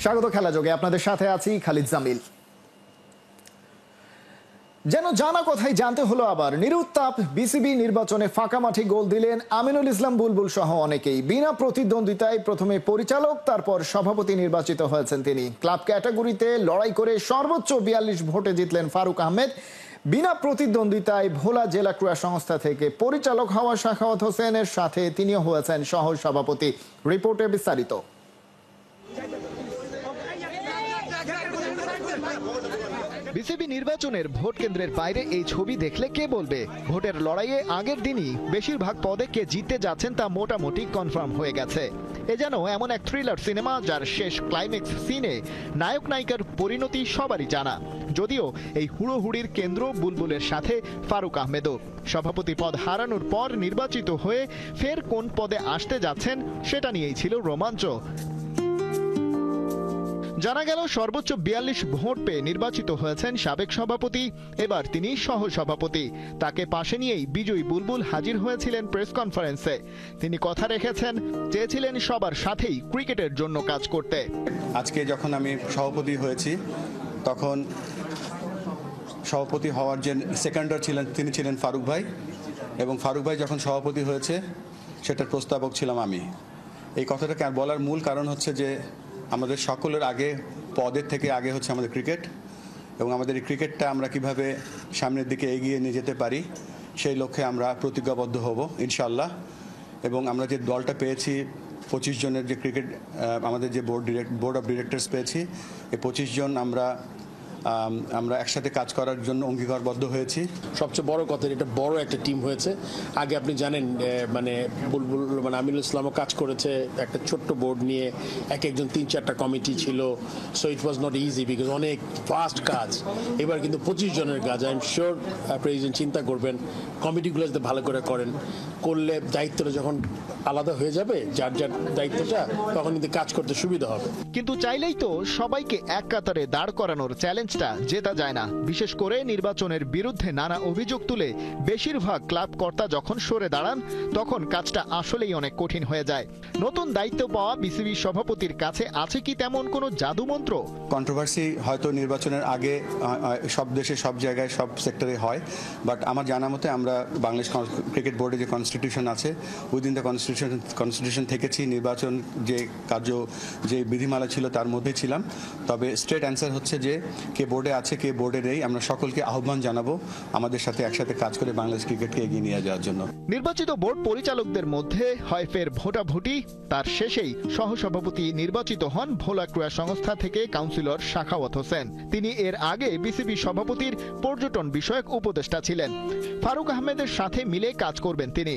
স্বাগত খেলা যোগে, আপনাদের সাথে আছি খালিদ জামিল। যেন জানা কথাই জানতে হলো আবার, নিরুত্তাপ বিসিবি নির্বাচনে ফাঁকা মাঠে গোল দিলেন আমিনুল ইসলাম বুলবুল সহ অনেকেই। বিনা প্রতিদ্বন্দ্বিতায় প্রথমে পরিচালক, তারপর সভাপতি নির্বাচিত হয়েছেন তিনি। ক্লাব ক্যাটাগরিতে লড়াই করে সর্বোচ্চ 42 ভোটে জিতলেন ফারুক আহমেদ। বিনা প্রতিদ্বন্দ্বিতায় ভোলা জেলা ক্রীড়া সংস্থা থেকে পরিচালক হওয়া সাখাওয়াত হোসেনের সাথে তিনিও হয়েছেন সহ সভাপতি। রিপোর্টে বিস্তারিত। বিসিবি নির্বাচনের ভোট কেন্দ্রের বাইরে এই ছবি দেখলে কে বলবে ভোটের লড়াইয়ে আগের দিনই বেশিরভাগ পদে কে জিততে যাচ্ছেন তা মোটামুটি কনফার্ম হয়ে গেছে। এ যেন এমন এক থ্রিলার সিনেমা যার শেষ ক্লাইম্যাক্স সিনে নায়ক নায়িকার পরিণতি সবারই জানা। যদিও এই হুড়োহুড়ির কেন্দ্র বুলবুলের সাথে ফারুক আহমেদও। সভাপতি পদ হারানোর পর নির্বাচিত হয়ে ফের কোন পদে আসতে যাচ্ছেন সেটা নিয়েই ছিল রোমাঞ্চ। জানা গেল সর্বোচ্চ 42 ভোট পেয়ে নির্বাচিত হয়েছেন সাবেক সভাপতি, এবার তিনি সহ সভাপতি। তাকে পাশে নিয়েই বিজয়ী বুলবুল হাজির হয়েছিলেন প্রেস কনফারেন্সে। তিনি কথা রেখেছেন, চেয়েছিলেন সবার সাথেই ক্রিকেটের জন্য কাজ করতে। আজকে যখন আমি সভাপতি হয়েছি তখন সভাপতি হওয়ার যে সেকেন্ডার ছিলেন তিনি ছিলেন ফারুক ভাই, এবং ফারুক ভাই যখন সভাপতি হয়েছে সেটার প্রস্তাবক ছিলাম আমি। এই কথাটাকে আর বলার মূল কারণ হচ্ছে যে আমাদের সকলের আগে, পদের থেকে আগে হচ্ছে আমাদের ক্রিকেট, এবং আমাদের এই ক্রিকেটটা আমরা কিভাবে সামনের দিকে এগিয়ে নিয়ে যেতে পারি সেই লক্ষ্যে আমরা প্রতিজ্ঞাবদ্ধ হব ইনশাআল্লাহ। এবং আমরা যে দলটা পেয়েছি 25 জনের যে ক্রিকেট আমাদের যে বোর্ড অফ ডিরেক্টরস পেয়েছি, এই 25 জন আমরা একসাথে কাজ করার জন্য অঙ্গীকারবদ্ধ হয়েছি। সবচেয়ে বড় কথা, এটা বড় একটা টিম হয়েছে। আগে আপনি জানেন বুলবুল আমিনুল ইসলামও কাজ করেছে একটা ছোট্ট বোর্ড নিয়ে, একজন 3-4টা কমিটি ছিল। So it was not easy because অনেক ফাস্ট কাজ। এবার কিন্তু 25 জনের কাজ। আই এম শিওর প্রেসিডেন্ট চিন্তা করবেন কমিটিগুলো যাতে ভালো করে করলে দায়িত্বটা যখন আলাদা হয়ে যাবে, যার যার দায়িত্বটা, তখন কিন্তু কাজ করতে সুবিধা হবে। কিন্তু চাইলেই তো সবাইকে এক কাতারে দাঁড় করানোর চ্যালেঞ্জটা জেতা যায় না। বিশেষ করে নির্বাচনের বিরুদ্ধে নানা অভিযোগ তুলে বেশিরভাগ ক্লাব কর্তা যখন সরে দাঁড়ান, তখন কাজটা আসলেই অনেক কঠিন হয়ে যায়। নতুন দায়িত্ব পাওয়া বিসিবি সভাপতির কাছে আছে কি তেমন কোনো জাদুমন্ত্র? কন্ট্রোভার্সি হয়তো নির্বাচনের আগে সব দেশে, সব জায়গায়, সব সেক্টরে হয়, বাট আমার জানা মতে আমরা বাংলাদেশ ক্রিকেট বোর্ডে যে কনস্টিটিউশন আছে, উইদিন দ্য কনস্টিটিউশন থেকেছি। নির্বাচন যে বিধিমালা ছিল তার মধ্যে ছিলাম। তবে স্ট্রেট অ্যান্সার হচ্ছে যে কে বোর্ডে আছে, কে বোর্ডে নেই, আমরা সকলকে আহ্বান জানাবো আমাদের সাথে একসাথে কাজ করে বাংলাদেশ ক্রিকেটকে এগিয়ে নিয়ে যাওয়ার জন্য। নির্বাচিত বোর্ড পরিচালকদের মধ্যে হয় ফের ভোটাভুটি, তার শেষেই সহসভাপতি নির্বাচিত হন ভোলা ক্রীড়া সংস্থা থেকে কাউন্সিলর সাখাওয়াত হোসেন। তিনি এর আগে বিসিবি সভাপতির পর্যটন বিষয়ক উপদেষ্টা ছিলেন। ফারুক আহমেদের সাথে মিলে কাজ করবেন তিনি।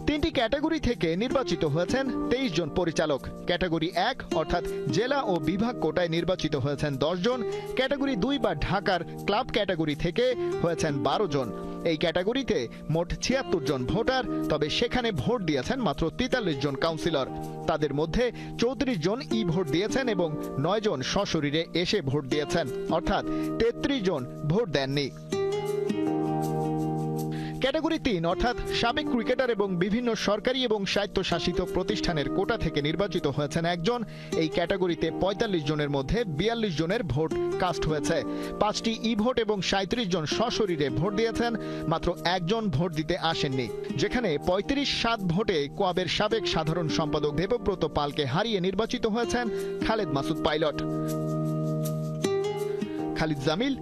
3টি ক্যাটাগরি থেকে নির্বাচিত হয়েছেন 23 জন পরিচালক। ক্যাটাগরি 1 অর্থাৎ জেলা ও বিভাগ কোটায় নির্বাচিত হয়েছেন 10 জন। ক্যাটাগরি 2 বা ঢাকার ক্লাব ক্যাটাগরি থেকে হয়েছেন 12 জন। এই ক্যাটাগরিতে মোট 76 জন ভোটার, তবে সেখানে ভোট দিয়েছেন মাত্র 43 জন কাউন্সিলর। তাদের মধ্যে 34 জন ই ভোট দিয়েছেন এবং 9 জন সশরীরে এসে ভোট দিয়েছেন, অর্থাৎ 33 জন ভোট দেননি। ক্যাটাগরি 3 অর্থাৎ সাবেক ক্রিকেটার এবং বিভিন্ন সরকারি এবং স্বায়ত্তশাসিত প্রতিষ্ঠানের কোটা থেকে নির্বাচিত হয়েছেন 1 জন। এই ক্যাটাগরিতে 45 জনের মধ্যে 42 জনের ভোট কাস্ট হয়েছে। 5টি ই ভোট এবং 37 জন সশরীরে ভোট দিয়েছেন, মাত্র 1 জন ভোট দিতে আসেননি। যেখানে 35-7 ভোটে কোয়াবের সাবেক সাধারণ সম্পাদক দেবব্রত পালকে হারিয়ে নির্বাচিত হয়েছেন খালেদ মাসুদ পাইলট। খালিদ জামিল,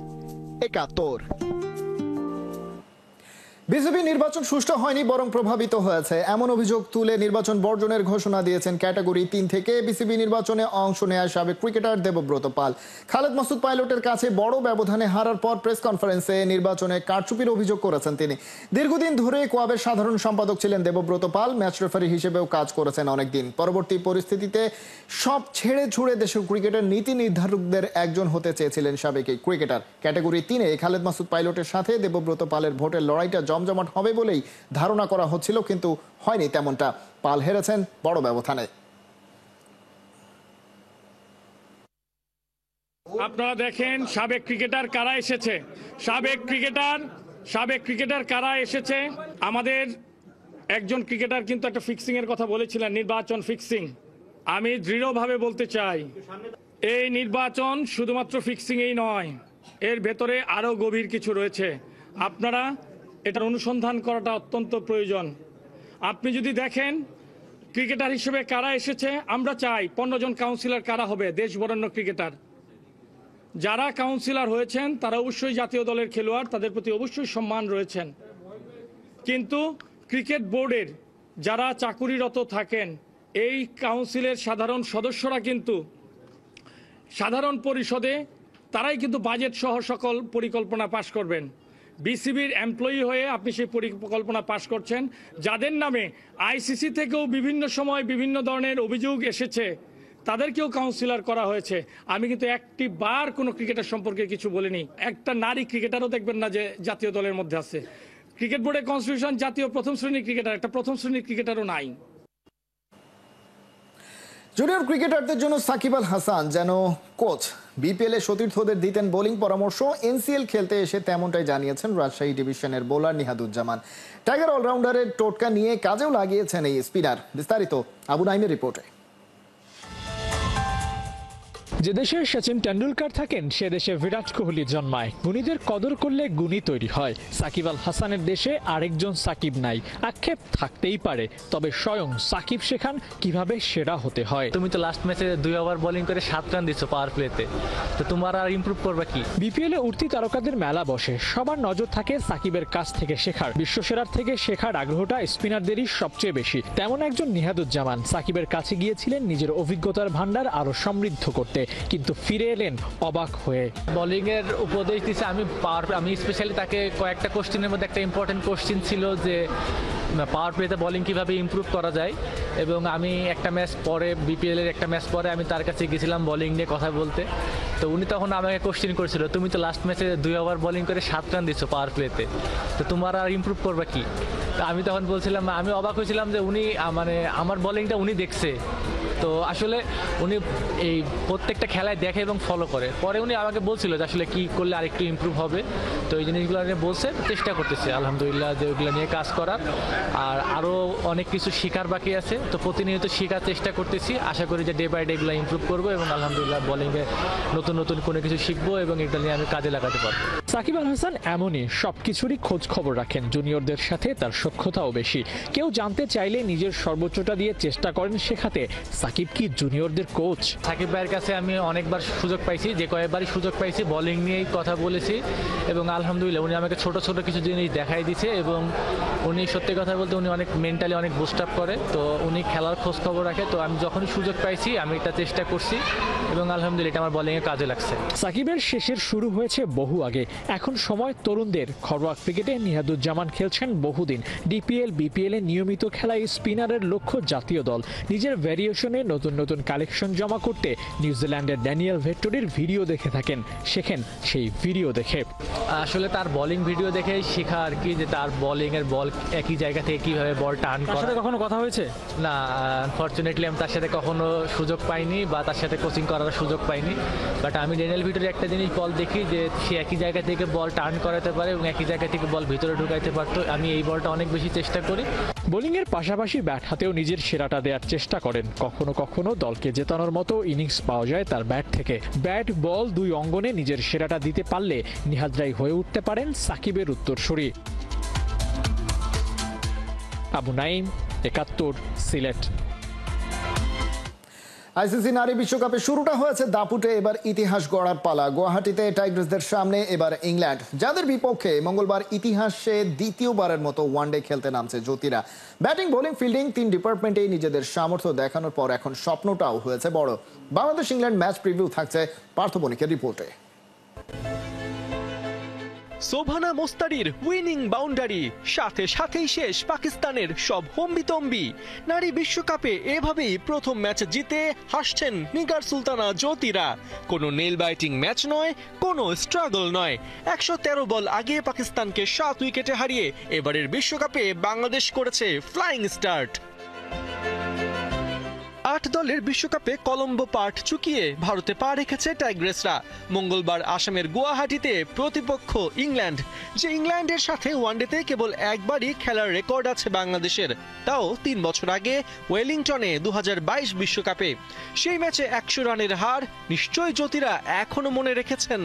একাত্তর। বিসিবি নির্বাচন সুষ্ঠু হয়নি, বরং প্রভাবিত হয়েছে, এমন অভিযোগ তুলে নির্বাচন বর্জনের ঘোষণা দিয়েছেন ক্যাটাগরি 3 থেকে বিসিবি নির্বাচনে অংশ নেয়া সাবেক ক্রিকেটার দেবব্রত পাল। খালেদ মাসুদ পাইলটের কাছে বড় ব্যবধানে হারার পর প্রেস কনফারেন্সে নির্বাচনে কারচুপির অভিযোগ করেছেন তিনি। দীর্ঘদিন ধরে কোয়াবের সাধারণ সম্পাদক ছিলেন দেবব্রত পাল, ম্যাচ রেফারি হিসেবেও কাজ করেছেন অনেকদিন। পরবর্তী পরিস্থিতিতে সব ছেড়ে ছুড়ে দেশের ক্রিকেটের নীতি নির্ধারকদের একজন হতে চেয়েছিলেন সাবেক এই ক্রিকেটার। ক্যাটাগরি 3-এ খালেদ মাসুদ পাইলটের সাথে দেবব্রত পালের ভোটের লড়াইটা জমজমাট হবে বলেই ধারণা করা হচ্ছিল, কিন্তু হয়নি তেমনটা। পাল হেরেছেন বড় ব্যবধানে। আপনারা দেখেন সাবেক ক্রিকেটার কারা এসেছে, সাবেক ক্রিকেটার কারা এসেছে। আমাদের একজন ক্রিকেটার কিন্তু একটা ফিক্সিং এর কথা বলেছিলেন, নির্বাচন ফিক্সিং। আমি দৃঢ়ভাবে বলতে চাই, এই নির্বাচন শুধুমাত্র ফিক্সিংয়েই নয়, এর ভেতরে আরও গভীর কিছু রয়েছে। আপনারা এটার অনুসন্ধান করাটা অত্যন্ত প্রয়োজন। আপনি যদি দেখেন ক্রিকেটার হিসেবে কারা এসেছে, আমরা চাই 15 জন কাউন্সিলর কারা হবে দেশ বরেণ্য ক্রিকেটার। যারা কাউন্সিলর হয়েছেন তারা অবশ্যই জাতীয় দলের খেলোয়াড়, তাদের প্রতি অবশ্যই সম্মান রয়েছেন। কিন্তু ক্রিকেট বোর্ডের যারা চাকুরিরত থাকেন, এই কাউন্সিলের সাধারণ সদস্যরা কিন্তু সাধারণ পরিষদে তারাই কিন্তু বাজেট সহ সকল পরিকল্পনা পাশ করবেন। বিসিবির এমপ্লয়ি হয়ে আপনি সেই পরিকল্পনা পাশ করছেন, যাদের নামে আইসিসি থেকেও বিভিন্ন সময় বিভিন্ন ধরনের অভিযোগ এসেছে, তাদেরকেও কাউন্সিলর করা হয়েছে। আমি কিন্তু একটি বার কোনো ক্রিকেটার সম্পর্কে কিছু বলিনি। একটা নারী ক্রিকেটারও দেখবেন না যে জাতীয় দলের মধ্যে আছে। ক্রিকেট বোর্ডের কনস্টিটিউশন জাতীয় প্রথম শ্রেণীর ক্রিকেটার, একটা প্রথম শ্রেণীর ক্রিকেটারও নাই। জুনিয়র ক্রিকেটারদের জন্য সাকিব আল হাসান যেন কোচ। বিপিএল এ সতীর্থদের দিতেন বোলিং পরামর্শ, এনসিএল খেলতে এসে তেমনটাই জানিয়েছেন রাজশাহী ডিভিশনের বোলার নিহাদুজ্জামান। টাইগার অলরাউন্ডারের টোটকা নিয়ে কাজেও লাগিয়েছেন এই স্পিনার। বিস্তারিত আবু নাইমের রিপোর্টে। যে দেশে সচিন টেন্ডুলকার থাকেন সে দেশে বিরাট কোহলি জন্মায়। গুণীদের কদর করলে গুণী তৈরি হয়। সাকিব আল হাসানের দেশে আরেকজন সাকিব নাই। আক্ষেপ থাকতেই পারে, তবে স্বয়ং সাকিব শেখান কিভাবে সেরা হতে হয়। তুমি তো লাস্ট ম্যাচে 2 ওভার বোলিং করে 7 রান দিছো পাওয়ার প্লেতে, তো তোমার আর ইমপ্রুভ করবে কি? বিপিএল এ উঠতি তারকাদের মেলা বসে, সবার নজর থাকে সাকিবের কাছ থেকে শেখার। বিশ্বসেরার থেকে শেখার আগ্রহটা স্পিনারদেরই সবচেয়ে বেশি। তেমন একজন নিহাদুজ্জামান সাকিবের কাছে গিয়েছিলেন নিজের অভিজ্ঞতার ভান্ডার আরো সমৃদ্ধ করতে, কিন্তু ফিরে এলেন অবাক হয়ে। বোলিং এর উপদেশ দিচ্ছে। আমি স্পেশালি তাকে কয়েকটা কোশ্চেনের মধ্যে একটা ইম্পর্টেন্ট কোশ্চেন ছিল যে পাওয়ার প্লেতে বোলিং কিভাবে ইমপ্রুভ করা যায়, এবং আমি একটা ম্যাচ পরে, বিপিএল এর একটা ম্যাচ পরে আমি তার কাছে গেছিলাম বোলিং নিয়ে কথা বলতে। তো উনি তখন আমাকে কোশ্চেন করেছিল, তুমি তো লাস্ট ম্যাচে 2 ওভার বোলিং করে 7 রান দিচ্ছ পাওয়ার প্লেতে, তো তোমার আর ইমপ্রুভ করবে কি? তো আমি তখন বলছিলাম, আমি অবাক হয়েছিলাম যে উনি মানে আমার বোলিংটা উনি দেখছে। তো আসলে উনি এই প্রত্যেকটা খেলায় দেখে এবং ফলো করে। পরে উনি আমাকে বলছিল যে আসলে কি করলে আরেকটু ইমপ্রুভ হবে। তো এই জিনিসগুলো নিয়ে বলছে, চেষ্টা করতেছে আলহামদুলিল্লাহ যে ওইগুলো নিয়ে কাজ করার। আর আরও অনেক কিছু শেখার বাকি আছে, তো প্রতিনিয়ত শেখার চেষ্টা করতেছি। আশা করি যে ডে বাই ডে এগুলো ইমপ্রুভ করবো এবং আলহামদুলিল্লাহ বোলিংয়ে নতুন নতুন কোনো কিছু শিখবো এবং এটা নিয়ে আমি কাজে লাগাতে পারবো। সাকিব আল হাসান এমনই, সবকিছুরই খোঁজ খবর রাখেন। জুনিয়রদের সাথে তার সখ্যতাও বেশি। কেউ জানতে চাইলে নিজের সর্বোচ্চটা দিয়ে চেষ্টা করেন শেখাতে। সাকিব কি জুনিয়রদের কোচ? সাকিব ভাইয়ের কাছে আমি অনেকবার সুযোগ পাইছি, যে কয়েকবারই সুযোগ পাইছি বোলিং নিয়েই কথা বলেছি, এবং আলহামদুলিল্লাহ উনি আমাকে ছোট ছোট কিছু জিনিস দেখাই দিয়েছে। এবং উনি সত্যি কথা বলতে উনি অনেক মেন্টালি অনেক বুস্ট আপ করে, তো উনি খেলার খোঁজ খবর রাখে। তো আমি যখনই সুযোগ পাইছি আমি এটা চেষ্টা করছি এবং আলহামদুলিল্লাহ এটা আমার বোলিংয়ে কাজে লাগছে। সাকিবের শেষের শুরু হয়েছে বহু আগে, এখন সময় তরুণদের। ঘরোয়া ক্রিকেটে নিহাদুজ্জামান খেলছেন বহুদিন। ডিপিএল বিপিএল এ নিয়মিত খেলায় স্পিনারের লক্ষ্য জাতীয় দল। নিজের ভ্যারিয়েশনে নতুন নতুন কালেকশন জমা করতে নিউজিল্যান্ডের ড্যানিয়েল ভেট্টোরির ভিডিও দেখে থাকেন, শেখেন সেই ভিডিও দেখে। আসলে তার বোলিং ভিডিও দেখে শেখা আর কি, যে তার বোলিং এর বল একই জায়গা থেকে কিভাবে বল টার্ন করে। তার সাথে কখনো কথা হয়েছে? না, আনফরচুনেটলি আমি তার সাথে কখনো সুযোগ পাইনি বা তার সাথে কোচিং করার সুযোগ পাইনি। বাট আমি ড্যানিয়েল ভেট্টোরির একটা জিনিস বল দেখি যে সে একই জায়গা থেকে বল টার্ন করাতে পারে এবং একই জায়গা থেকে বল ভিতরে ঢুকাইতে পারতো। আমি এই বলটা অনেক বেশি চেষ্টা করি। বোলিংয়ের পাশাপাশি ব্যাট হাতেও নিজের সেরাটা দেওয়ার চেষ্টা করেন। কখনো কখনো দলকে জেতানোর মতো ইনিংস পাওয়া যায় তার ব্যাট থেকে। ব্যাট বল দুই অঙ্গনে নিজের সেরাটা দিতে পারলে নিহাদরাই হয়ে উঠতে পারেন সাকিবের উত্তরসূরি। আবু নাইম, ৭১, সিলেট। আইসিসি নারী বিশ্বকাপে শুরুটা হয়েছে দাপুটে। এবার ইতিহাস গড়ার পালা। গুয়াহাটিতে টাইগ্রেসদের সামনে এবার ইংল্যান্ড, যাদের বিপক্ষে মঙ্গলবার ইতিহাসে দ্বিতীয়বারের মতো ওয়ানডে খেলতে নামছে জ্যোতিরা। ব্যাটিং, বোলিং, ফিল্ডিং 3 ডিপার্টমেন্টেই নিজেদের সামর্থ্য দেখানোর পর এখন স্বপ্নটাও হয়েছে বড়। বাংলাদেশ ইংল্যান্ড ম্যাচ প্রিভিউ থাকছে পার্থ বণিকের রিপোর্টে। সোভানা মোস্তারির উইনিং বাউন্ডারি, সাথে সাথেই শেষ পাকিস্তানের সব হম্বিতম্বি। নারী বিশ্বকাপে এভাবেই প্রথম ম্যাচ জিতে হাসছেন নিগার সুলতানা জ্যোতিরা। কোনো নেল বাইটিং ম্যাচ নয়, কোনো স্ট্রাগল নয়। 113 বল আগে পাকিস্তানকে 7 উইকেটে হারিয়ে এবারের বিশ্বকাপে বাংলাদেশ করেছে ফ্লাইং স্টার্ট। 8 দলের বিশ্বকাপে কলম্বো পার্ট চুকিয়ে ভারতে পা রেখেছে টাইগ্রেসরা। মঙ্গলবার আসামের গুয়াহাটিতে প্রতিপক্ষ ইংল্যান্ড, যে ইংল্যান্ডের সাথে ওয়ানডেতে কেবল একবারই খেলার রেকর্ড আছে বাংলাদেশের, তাও 3 বছর আগে ওয়েলিংটনে 2022 বিশ্বকাপে। সেই ম্যাচে 100 রানের হার নিশ্চয়ই জ্যোতিরা এখনো মনে রেখেছেন।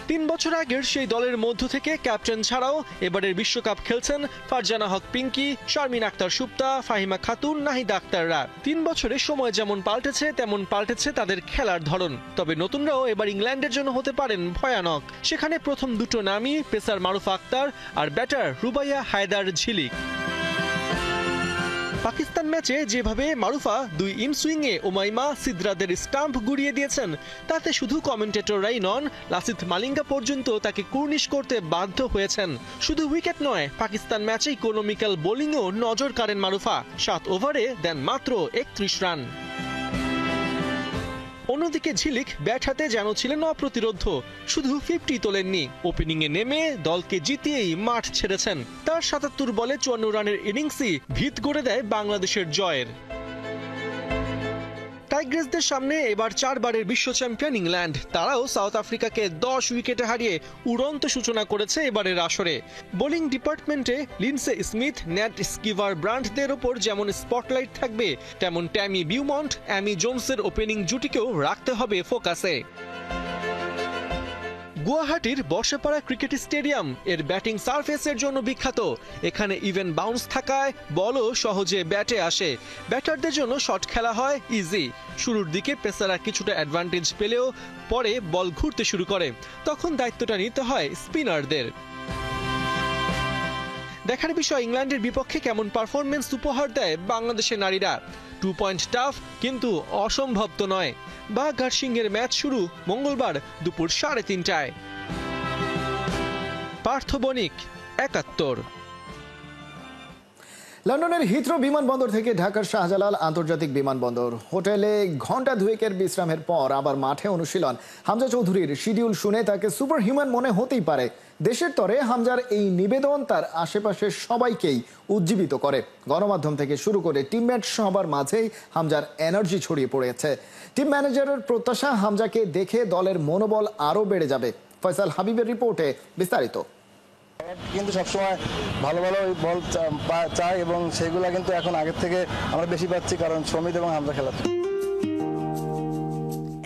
3 বছর আগের সেই দলের মধ্য থেকে ক্যাপ্টেন ছাড়াও এবারের বিশ্বকাপ খেলছেন ফারজানা হক পিঙ্কি, শারমিন আক্তার সুপ্তা, ফাহিমা খাতুন, নাহিদা আক্তাররা। 3 বছরে সময় যেমন পাল্টেছে তেমন পাল্টেছে তাদের খেলার ধরন। তবে নতুনরাও এবার ইংল্যান্ডের জন্য হতে পারেন ভয়ানক। সেখানে প্রথম দুটো নামই পেসার মারুফা আক্তার আর ব্যাটার রুবাইয়া হায়দার ঝিলিক। পাকিস্তান ম্যাচে যেভাবে মারুফা 2 ইনসুইংয়ে ওমাইমা সিদ্রাদের স্টাম্প গুড়িয়ে দিয়েছেন, তাতে শুধু কমেন্টেটররাই নন, লাসিথ মালিঙ্গা পর্যন্ত তাকে কুর্নিশ করতে বাধ্য হয়েছেন। শুধু উইকেট নয়, পাকিস্তান ম্যাচে ইকোনমিক্যাল বোলিংও নজর কাড়েন মারুফা। 7 ওভারে দেন মাত্র 31 রান। অন্যদিকে ঝিলিক ব্যাট হাতে যেন ছিলেন অপ্রতিরোধ্য, শুধু 50 তোলেননি। ওপেনিংয়ে নেমে দলকে জিতিয়েই মাঠ ছেড়েছেন। তার 77 বলে 54 রানের ইনিংসই ভিত গড়ে দেয় বাংলাদেশের জয়ের। টাইগ্রেসদের সামনে এবার 4 বারের বিশ্ব চ্যাম্পিয়ন ইংল্যান্ড। তারাও সাউথ আফ্রিকাকে 10 উইকেটে হারিয়ে উড়ন্ত সূচনা করেছে এবারের আসরে। বোলিং ডিপার্টমেন্টে লিন্ডসে স্মিথ, ন্যাট স্কিভার ব্রান্টদের ওপর যেমন স্পটলাইট থাকবে, তেমন ট্যামি বিউমন্ট, অ্যামি জোনসের ওপেনিং জুটিকেও রাখতে হবে ফোকাসে। গুয়াহাটির বর্ষাপাড়া ক্রিকেট স্টেডিয়াম এর ব্যাটিং সারফেসের জন্য বিখ্যাত। এখানে ইভেন বাউন্স থাকায় বলও সহজে ব্যাটে আসে। ব্যাটারদের জন্য শট খেলা হয় ইজি। শুরুর দিকে পেসাররা কিছুটা অ্যাডভান্টেজ পেলেও পরে বল ঘুরতে শুরু করে, তখন দায়িত্বটা নিতে হয় স্পিনারদের। দেখার বিষয় ইংল্যান্ডের বিপক্ষে কেমন পারফরমেন্স উপহার দেয় বাংলাদেশের নারীরা। 2 পয়েন্ট টাফ, কিন্তু অসম্ভব তো নয়। বাঘাট সিংহের ম্যাচ শুরু মঙ্গলবার দুপুর 3:30টায়। পার্থ বণিক, 71। লন্ডনের হিথ্রো বিমানবন্দর থেকে ঢাকার শাহজালাল আন্তর্জাতিক বিমানবন্দর হোটেলে ঘন্টা দুয়েকের বিশ্রামের পর আবার মাঠে অনুশীলন। হামজা চৌধুরীর শিডিউল শুনে তাকে সুপারহিউম্যান মনে হতেই পারে। দেশের তরে হামজার এই নিবেদন তার আশেপাশের সবাইকেই উজ্জীবিত করে। গণমাধ্যম থেকে শুরু করে টিমমেট সবার মাঝেই হামজার এনার্জি ছড়িয়ে পড়েছে। টিম ম্যানেজারের প্রত্যাশা হামজাকে দেখে দলের মনোবল আরও বেড়ে যাবে। ফয়সাল হাবিবের রিপোর্টে বিস্তারিত। কিন্তু সবসময় ভালো ভালো বল চাই এবং সেগুলো কিন্তু এখন আগের থেকে আমরা বেশি পাচ্ছি, কারণ সমিত এবং হামজা খেলাচ্ছে।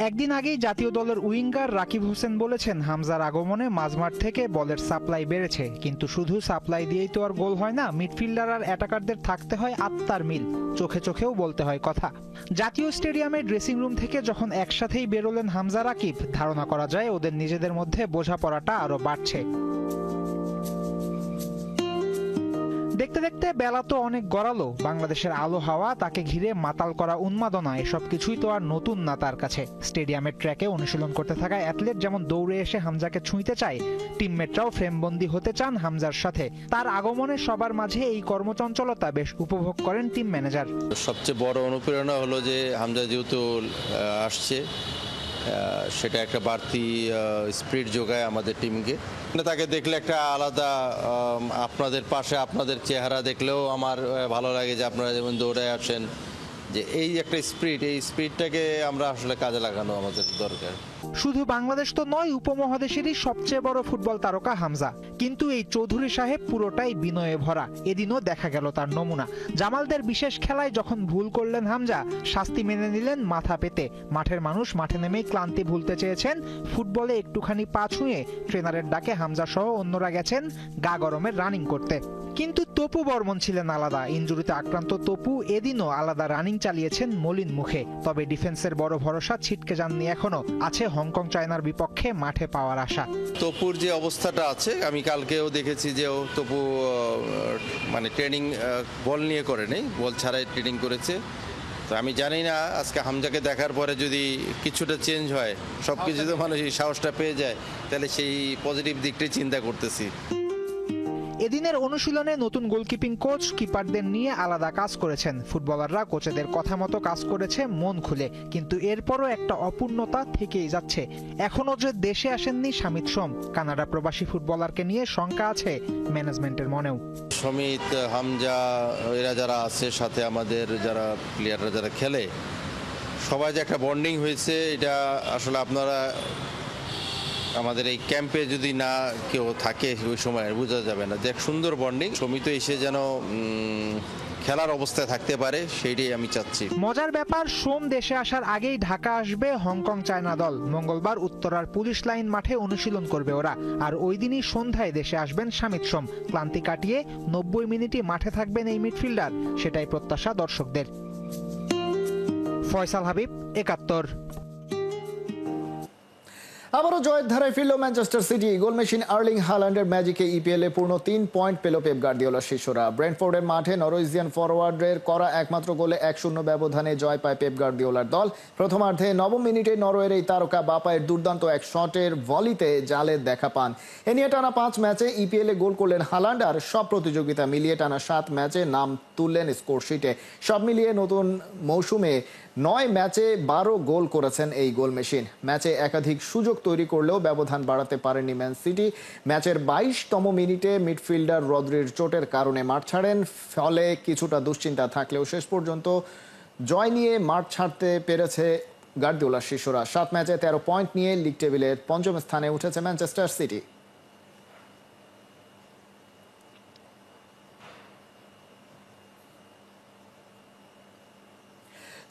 একদিন আগেই জাতীয় দলের উইঙ্গার রাকিব হোসেন বলেছেন, হামজার আগমনে মাঝমাঠ থেকে বলের সাপ্লাই বেড়েছে, কিন্তু শুধু সাপ্লাই দিয়েই তো আর গোল হয় না। মিডফিল্ডার আর অ্যাটাকারদের থাকতে হয় আত্মার মিল, চোখে চোখেও বলতে হয় কথা। জাতীয় স্টেডিয়ামের ড্রেসিং রুম থেকে যখন একসাথেই বেরোলেন হামজা রাকিব, ধারণা করা যায় ওদের নিজেদের মধ্যে বোঝাপড়াটা আরো বাড়ছে। দেখতে দেখতে বেলা তো অনেক গড়ালো। বাংলাদেশের আলো হাওয়া, তাকে ঘিরে মাতাল করা উন্মাদনা, এসব কিছুই তো আর নতুন না তার কাছে। স্টেডিয়ামের ট্র্যাকে অনুশীলন করতে থাকা অ্যাথলেট যেমন দৌড়ে এসে হামজাকে ছুঁইতে চায়, টিমমেটরাও ফ্রেমবন্দি হতে চান হামজার সাথে। তার আগমনে সবার মাঝে এই কর্মচঞ্চলতা বেশ উপভোগ করেন টিম ম্যানেজার। সবচেয়ে বড় অনুপ্রেরণা হলো যে হামজা যেহেতু আসছে, সেটা একটা বাড়তি স্পিরিট যোগায় আমাদের টিমকে। তাকে দেখলে একটা আলাদা, আপনাদের পাশে আপনাদের চেহারা দেখলেও আমার ভালো লাগে যে আপনারা যেমন দৌড়ে আসেন, যে এই একটা স্পিরিট, এই স্পিরিটটাকে আমরা আসলে কাজে লাগানো আমাদের দরকার। শুধু বাংলাদেশ তো নয়, উপমহাদেশেরই সবচেয়ে বড় ফুটবল তারকা হামজা। কিন্তু এই চৌধুরী সাহেব পুরোটাই বিনয়ে ভরা। এদিনও দেখা গেল তার নমুনা। জামালদের বিশেষ খেলায় যখন ভুল করলেন হামজা, শাস্তি মেনে নিলেন মাথা পেতে। মাঠের মানুষ মাঠে নেমেই ক্লান্তি ভুলতে চেয়েছেন। ফুটবলে একটুখানি পা ছুঁয়ে ট্রেনারের ডাকে হামজা সহ অন্যরা গেছেন গা গরমের রানিং করতে। কিন্তু তপু বর্মন ছিলেন আলাদা। ইনজুরিতে আক্রান্ত তপু এদিনও আলাদা রানিং চালিয়েছেন মলিন মুখে। তবে ডিফেন্সের বড় ভরসা ছিটকে যাননি এখনো। আছে হংকং চায়নার বিপক্ষে মাঠে পাওয়ার আশা। তপুর যে অবস্থাটা আছে, আমি কালকেও দেখেছি যে তপু মানে ট্রেনিং বল নিয়ে করে নেই, বল ছাড়াই ট্রেনিং করেছে। তো আমি জানি না আজকে হামজাকে দেখার পরে যদি কিছুটা চেঞ্জ হয়, সব কিছুতে মানুষ এই সাহসটা পেয়ে যায়, তাহলে সেই পজিটিভ দিকটাই চিন্তা করতেছি। এদিনের অনুশীলনে নতুন গোলকিপিং কোচ কিপারদের নিয়ে আলাদা কাজ করেছেন। ফুটবলাররা কোচেদের কথা মতো কাজ করেছে মন খুলে, কিন্তু এরপরও একটা অপূর্ণতা থেকেই যাচ্ছে। এখনো যে দেশে আসেননি শামিত সোম, কানাডা প্রবাসী ফুটবলারকে নিয়ে শঙ্কা আছে ম্যানেজমেন্টের মনেও। সমিত, হামজা, এরা যারা আছে সাথে আমাদের যারা প্লেয়াররা যারা খেলে, সবাই যে একটা বন্ডিং হয়েছে, এটা আসলে আপনারা আমাদের এই ক্যাম্পে যদি না কেউ থাকে ওই সময় বোঝা যাবে না যে এক সুন্দর বন্ডিং। সমিত এসে যেন খেলার অবস্থায় থাকতে পারে, সেইটাই আমি চাচ্ছি। মজার ব্যাপার, সোম দেশে আসার আগেই ঢাকা আসবে হংকং চায়না দল। মঙ্গলবার উত্তরার পুলিশ লাইন মাঠে অনুশীলন করবে ওরা, আর ওই দিনই সন্ধ্যায় দেশে আসবেন শামিত সোম। ক্লান্তি কাটিয়ে 90 মিনিটই মাঠে থাকবেন এই মিডফিল্ডার, সেটাই প্রত্যাশা দর্শকদের। ফয়সাল হাবিব, ৭১। আবারও জয়ের ধারায় ফিরল Manchester City. Goal machine Erling হাল্যান্ডের ম্যাজিকে ইপিএলে পূর্ণ 3 পয়েন্ট পেল পেপ গার্দিওলার শিষ্যরা। ব্রেন্টফোর্ডের মাঠে নরওয়েজিয়ান ফরওয়ার্ডের করা একমাত্র গোলে 1-0 ব্যবধানে জয় পায় পেপ গার্দিওলার দল। প্রথমার্ধে 9 মিনিটে নরওয়ের এই তারকা বাপায়ের দুর্দান্ত এক শটের ভলিতে জালে দেখা পান। এ নিয়ে টানা 5 ম্যাচে ইপিএলে গোল করলেন হাল্যান্ড, আর সব প্রতিযোগিতা মিলিয়ে টানা 7 ম্যাচে নাম তুললেন স্কোরশিটে। সব মিলিয়ে নতুন মৌসুমে 9 ম্যাচে 12 গোল করেছেন এই গোল মেশিন। ম্যাচে একাধিক সুযোগ তৈরি করলেও ব্যবধান বাড়াতে পারেনি ম্যান সিটি। ম্যাচের 22তম মিনিটে মিডফিল্ডার রদ্রির চোটের কারণে মাঠ ছাড়েন, ফলে কিছুটা দুশ্চিন্তা থাকলেও শেষ পর্যন্ত জয় নিয়ে মাঠ ছাড়তে পেরেছে গার্দিওলার শিষ্যরা। 7 ম্যাচে 13 পয়েন্ট নিয়ে লিগ টেবিলের 5ম স্থানে উঠেছে ম্যানচেস্টার সিটি।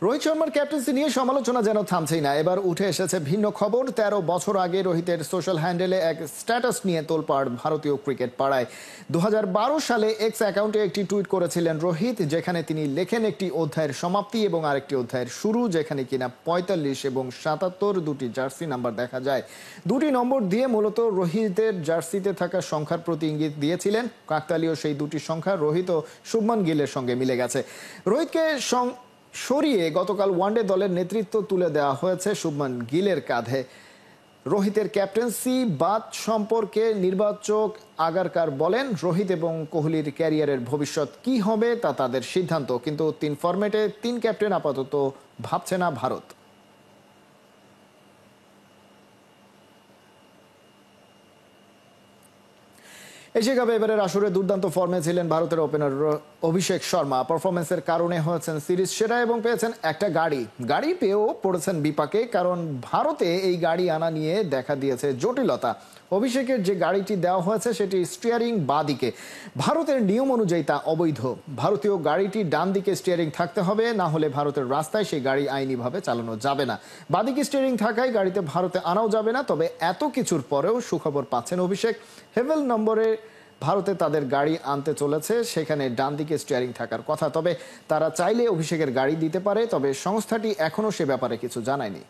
রোহিত শর্মার ক্যাপ্টেন্সি নিয়ে সমালোচনা যেন থামছেই না। এবার উঠে এসেছে ভিন্ন খবর। 13 বছর আগে রোহিতের সোশ্যাল হ্যান্ডেলে এক স্ট্যাটাস নিয়ে তোলপাড় ভারতীয় ক্রিকেট পাড়ায়। 2012 সালে এক্স অ্যাকাউন্টে একটি টুইট করেছিলেন রোহিত, যেখানে তিনি লেখেন একটি অধ্যায়ের সমাপ্তি এবং আরেকটি অধ্যায়ের শুরু, যেখানে কিনা 45 এবং 77 দুটি জার্সি নাম্বার দেখা যায়। দুটি নম্বর দিয়ে মূলত রোহিতের জার্সিতে থাকা সংখ্যার প্রতি ইঙ্গিত দিয়েছিলেন। কাকতালীয় সেই দুটি সংখ্যা রোহিত ও শুভমান গিলের সঙ্গে মিলে গেছে। রোহিতকে সরিয়ে গতকাল ওয়ানডে দলের নেতৃত্ব তুলে দেওয়া হয়েছে শুভমান গিলের কাঁধে। রোহিতের ক্যাপ্টেন্সি বাদ সম্পর্কে নির্বাচক আগারকার বলেন, রোহিত এবং কোহলির ক্যারিয়ারের ভবিষ্যৎ কি হবে তা তাদের সিদ্ধান্ত, কিন্তু 3 ফরম্যাটে 3 ক্যাপ্টেন আপাতত ভাবছে না ভারত। এশিয়া কাপে এবারের আসরে দুর্দান্ত ফর্মে ছিলেন ভারতের ওপেনার অভিষেক শর্মা। পারফরমেন্সের কারণে হয়েছেন সিরিজ সেরা এবং পেয়েছেন একটা গাড়ি পেয়েও পড়েছেন বিপাকে, কারণ ভারতে এই গাড়ি আনা নিয়ে দেখা দিয়েছে জটিলতা। অভিষেকের যে গাড়িটি দেওয়া হয়েছে সেটি স্টিয়ারিং বাঁ দিকে। ভারতের নিয়ম অনুযায়ী তা অবৈধ। ভারতীয় গাড়িটি ডান দিকে স্টিয়ারিং থাকতে হবে, না হলে ভারতের রাস্তায় সেই গাড়ি আইনিভাবে চালানো যাবে না। বাঁদিকে স্টিয়ারিং থাকায় গাড়িতে ভারতে আনাও যাবে না। তবে এত কিছুর পরেও সুখবর পাচ্ছেন অভিষেক। হেভেল নম্বরে ভারতে তাদের গাড়ি আনতে চলেছে, সেখানে ডান দিকে স্টিয়ারিং থাকার কথা। তবে তারা চাইলে অভিষেকের গাড়ি দিতে পারে, তবে সংস্থাটি এখনো সে ব্যাপারে কিছু জানায়নি।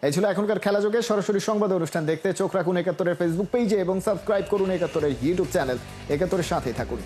এই ছিল এখনকার খেলা যোগে। সরাসরি সংবাদ অনুষ্ঠান দেখতে চোখ রাখুন ৭১-এর ফেসবুক পেজে এবং সাবস্ক্রাইব করুন ৭১-এর ইউটিউব চ্যানেল। ৭১-এর সাথেই থাকুন।